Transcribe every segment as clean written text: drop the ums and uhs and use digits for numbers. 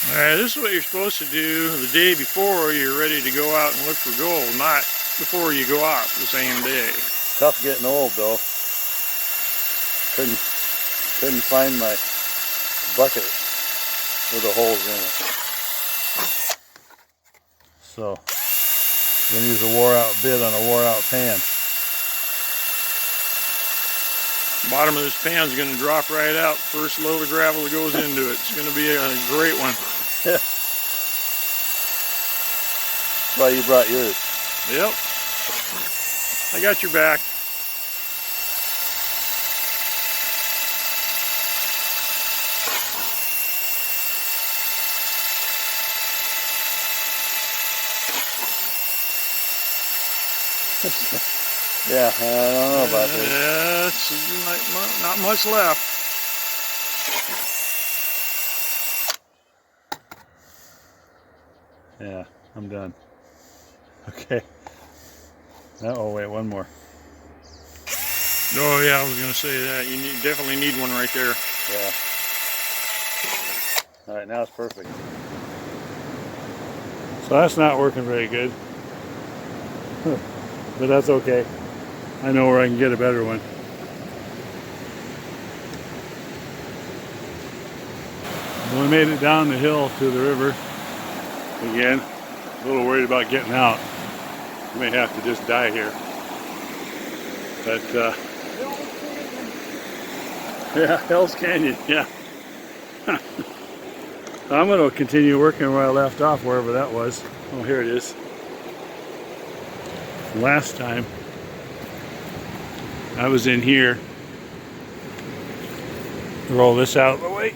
Alright, this is what you're supposed to do the day before you're ready to go out and look for gold, not before you go out the same day. Tough getting old though. Couldn't find my bucket with the holes in it. So I'm gonna use a wore out bit on a wore out pan. Bottom of this pan is going to drop right out. First load of gravel that goes into it. It's going to be a great one. That's why you brought yours. Yep. I got your back. Yeah, I don't know about this. Yeah, it's not much left. Yeah, I'm done. Okay. Oh wait, one more. Oh yeah, I was going to say that. You definitely need one right there. Yeah. All right, now it's perfect. So that's not working very good. But that's okay. I know where I can get a better one. We made it down the hill to the river again. A little worried about getting out. We may have to just die here. But yeah, Hell's Canyon, yeah. I'm going to continue working where I left off, wherever that was. Oh, here it is. Last time I was in here. Roll this out of the way.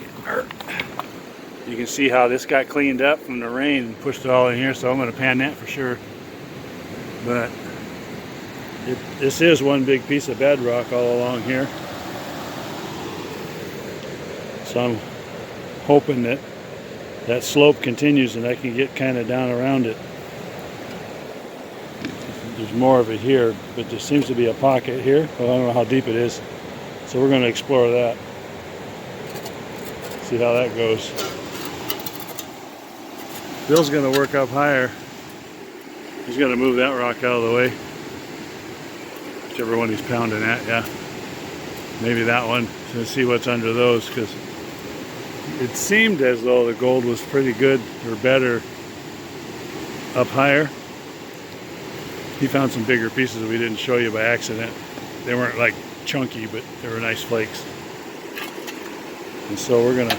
You can see how this got cleaned up from the rain and pushed it all in here, so I'm going to pan that for sure. But this is one big piece of bedrock all along here. So I'm hoping that that slope continues and I can get kind of down around it. There's more of it here, but there seems to be a pocket here. Well, I don't know how deep it is. So we're going to explore that. See how that goes. Bill's going to work up higher. He's going to move that rock out of the way. Whichever one he's pounding at, yeah. Maybe that one, to see what's under those, because it seemed as though the gold was pretty good or better up higher. He found some bigger pieces that we didn't show you by accident. They weren't like chunky, but they were nice flakes. And so we're gonna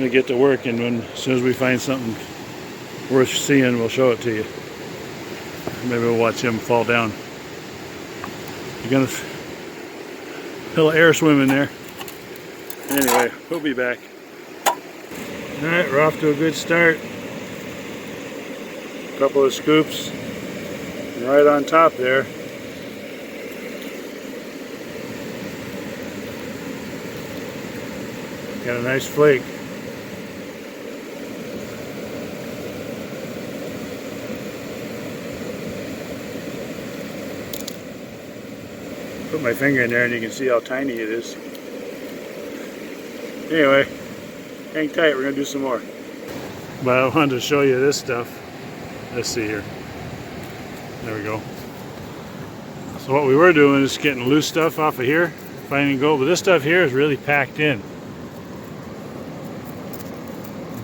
get to work, and as soon as we find something worth seeing, we'll show it to you. Maybe we'll watch him fall down. You're gonna little air swim in there. Anyway, we'll be back. All right, we're off to a good start. A couple of scoops. Right on top there. Got a nice flake. Put my finger in there and you can see how tiny it is. Anyway, hang tight, we're gonna do some more. But I wanted to show you this stuff. Let's see here. There we go. So what we were doing is getting loose stuff off of here, finding gold, but this stuff here is really packed in.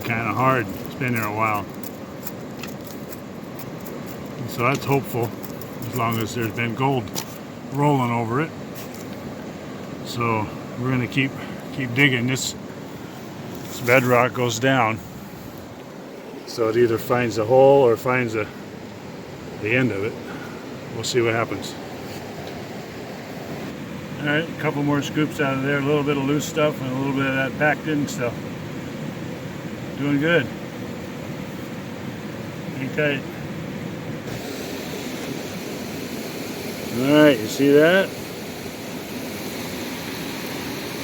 Kind of hard. It's been there a while. And so that's hopeful, as long as there's been gold rolling over it. So we're gonna keep digging. This bedrock goes down, so it either finds a hole or finds the end of it. We'll see what happens. All right, a couple more scoops out of there, a little bit of loose stuff and a little bit of that packed in stuff. Doing good. Hang tight. All right, you see that?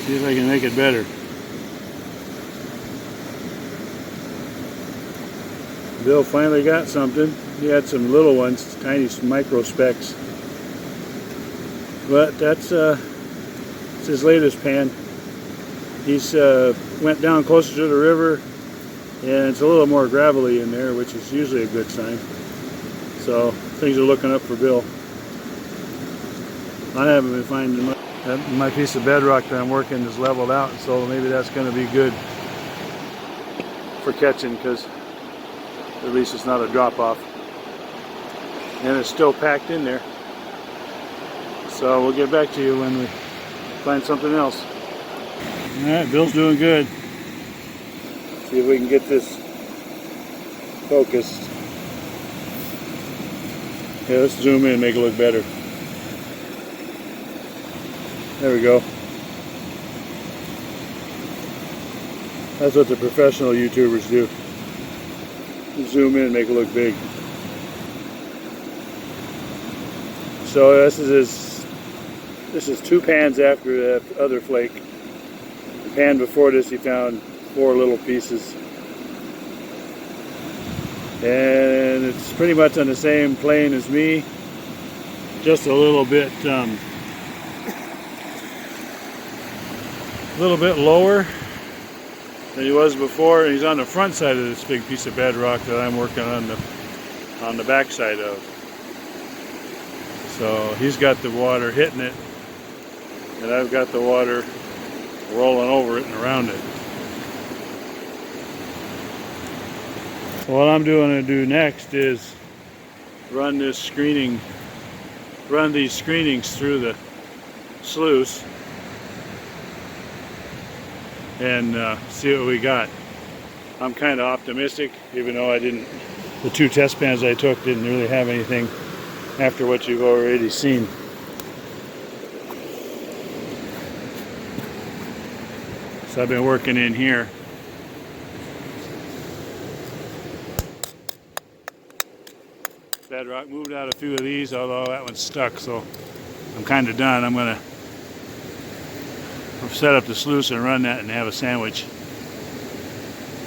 See if I can make it better. Bill finally got something. He had some little ones, tiny micro specks. But that's his latest pan. He's went down closer to the river And it's a little more gravelly in there, which is usually a good sign. So things are looking up for Bill. I haven't been finding my piece of bedrock that I'm working is leveled out, so maybe that's going to be good for catching, because at least it's not a drop off. And it's still packed in there. So we'll get back to you when we find something else. Alright, Bill's doing good. See if we can get this focused. Yeah, let's zoom in and make it look better. There we go. That's what the professional YouTubers do. Zoom in and make it look big. So this is 2 pans after that other flake. The pan before this, he found 4 little pieces. And it's pretty much on the same plane as me. Just a little bit lower than he was before. And he's on the front side of this big piece of bedrock that I'm working on the back side of. So he's got the water hitting it, and I've got the water rolling over it and around it. So what I'm going to do next is run these screenings through the sluice and see what we got. I'm kind of optimistic, even though the 2 test pans I took didn't really have anything after what you've already seen. So I've been working in here. Bedrock, moved out a few of these, although that one's stuck, so I'm kind of done. I'm going to set up the sluice and run that and have a sandwich.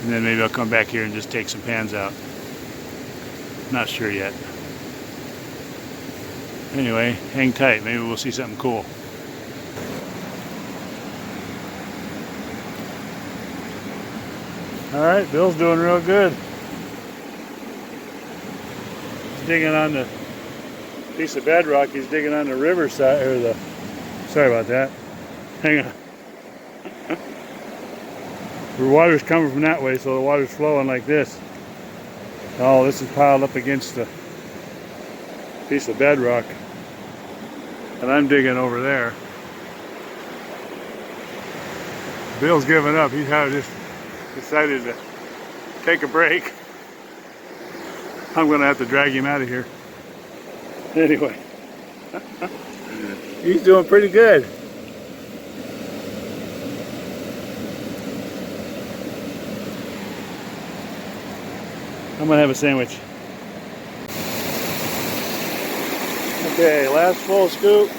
And then maybe I'll come back here and just take some pans out. Not sure yet. Anyway, hang tight. Maybe we'll see something cool. Alright, Bill's doing real good. He's digging on the piece of bedrock. He's digging on the river side, or the... Sorry about that. Hang on. The water's coming from that way, so the water's flowing like this. Oh, this is piled up against the piece of bedrock. And I'm digging over there. Bill's giving up. He's just decided to take a break. I'm going to have to drag him out of here. Anyway. He's doing pretty good. I'm going to have a sandwich. Okay, last full scoop.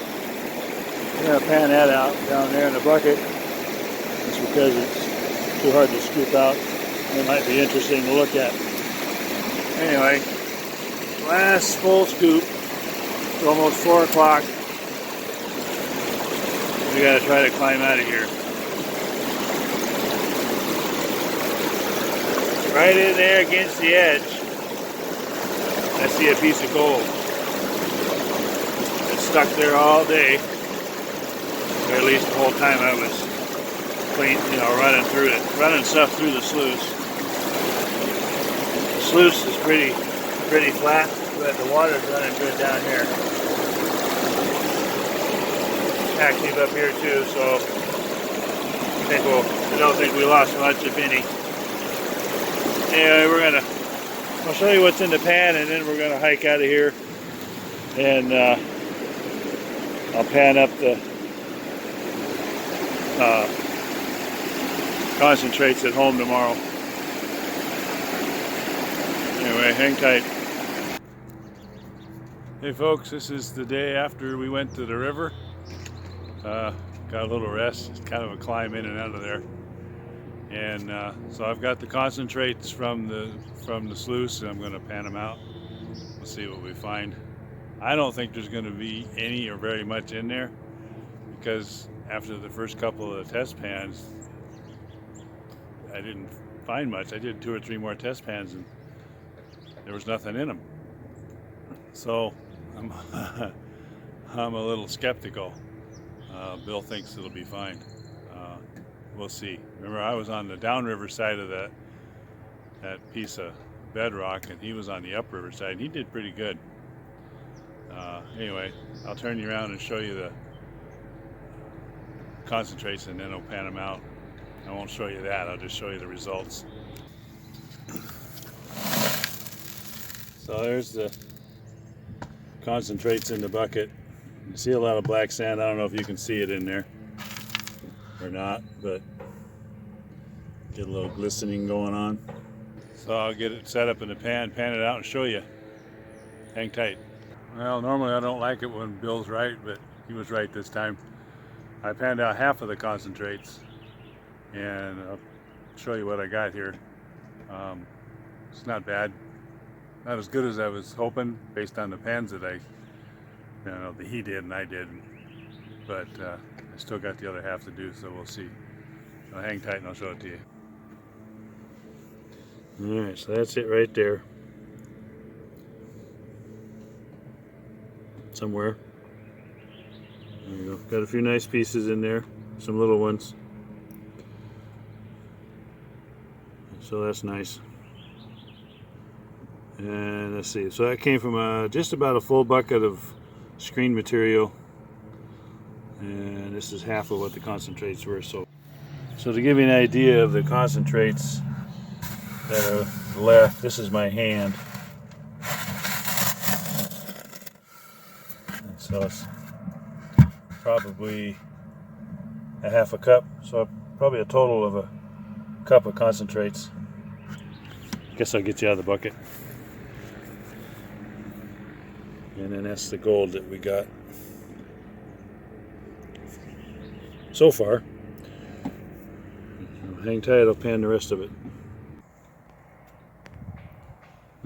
I'm going to pan that out down there in the bucket. Just because it's too hard to scoop out. It might be interesting to look at. Anyway, last full scoop. It's almost 4 o'clock. We got to try to climb out of here. Right in there against the edge, I see a piece of gold. It's stuck there all day, or at least the whole time I was running stuff through the sluice. The sluice is pretty flat, but the water's running good down here. Active up here too, so I don't think we lost much, if any. Anyway, I'll show you what's in the pan, and then we're gonna hike out of here, and I'll pan up the concentrates at home tomorrow. Anyway, hang tight. Hey folks, this is the day after we went to the river. Got a little rest. It's kind of a climb in and out of there. And so I've got the concentrates from the sluice, and I'm going to pan them out. We'll see what we find. I don't think there's going to be any or very much in there, because after the first couple of the test pans, I didn't find much. I did 2 or 3 more test pans and there was nothing in them. So I'm, I'm a little skeptical. Bill thinks it'll be fine. We'll see. Remember, I was on the downriver side of that piece of bedrock, and he was on the upriver side, and he did pretty good. Anyway, I'll turn you around and show you the concentrates, and then I'll pan them out. I won't show you that. I'll just show you the results. So there's the concentrates in the bucket. You see a lot of black sand. I don't know if you can see it in there or not, but get a little glistening going on. So I'll get it set up in the pan it out and show you. Hang tight. Well, normally I don't like it when Bill's right, but he was right this time. I panned out half of the concentrates, and I'll show you what I got here. It's not bad. Not as good as I was hoping based on the pans that that he did and I did. But I still got the other half to do, so we'll see. So hang tight and I'll show it to you. Alright, so that's it right there. Somewhere. There you go. Got a few nice pieces in there. Some little ones. So that's nice. And let's see. So that came from just about a full bucket of screen material. And this is half of what the concentrates were. So to give you an idea of the concentrates that are left, this is my hand. And so it's probably a half a cup. So probably a total of a cup of concentrates. Guess I'll get you out of the bucket. And then that's the gold that we got so far. Hang tight, I'll pan the rest of it.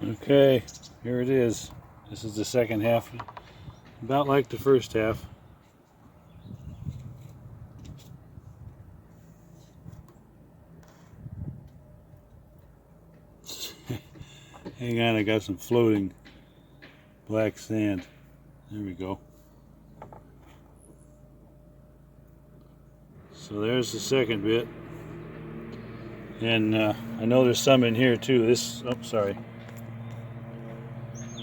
Okay, here it is. This is the second half, about like the first half. Hang on, I got some floating black sand. There we go. So there's the second bit. And I know there's some in here too. This, oh, sorry.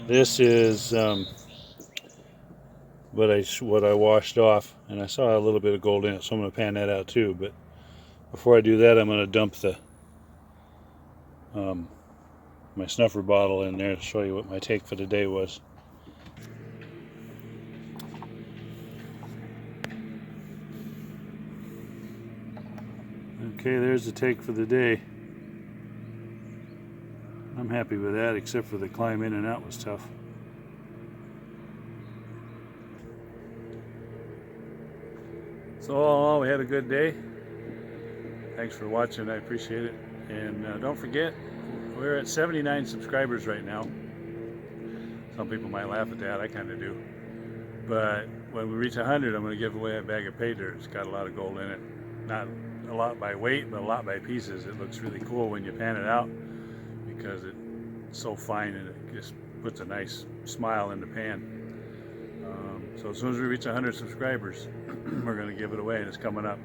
This is what I washed off, and I saw a little bit of gold in it, so I'm going to pan that out too. But before I do that, I'm going to dump the my snuffer bottle in there to show you what my take for the day was. Okay, there's the take for the day. I'm happy with that, except for the climb in and out was tough. So all in all, we had a good day. Thanks for watching, I appreciate it. And don't forget, we're at 79 subscribers right now. Some people might laugh at that, I kind of do. But when we reach 100, I'm going to give away a bag of pay dirt. It's got a lot of gold in it. Not a lot by weight, but a lot by pieces. It looks really cool when you pan it out because it's so fine and it just puts a nice smile in the pan. So as soon as we reach 100 subscribers, we're going to give it away, and it's coming up.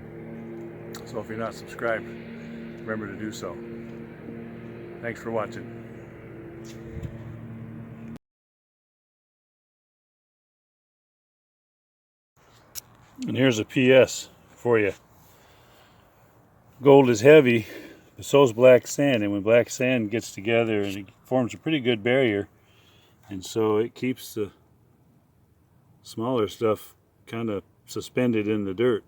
So if you're not subscribed, remember to do so. Thanks for watching. And here's a PS for you. Gold is heavy, but so is black sand, and when black sand gets together, and it forms a pretty good barrier, and so it keeps the smaller stuff kind of suspended in the dirt.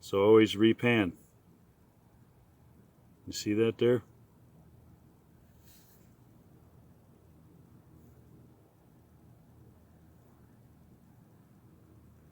So always repan. You see that there?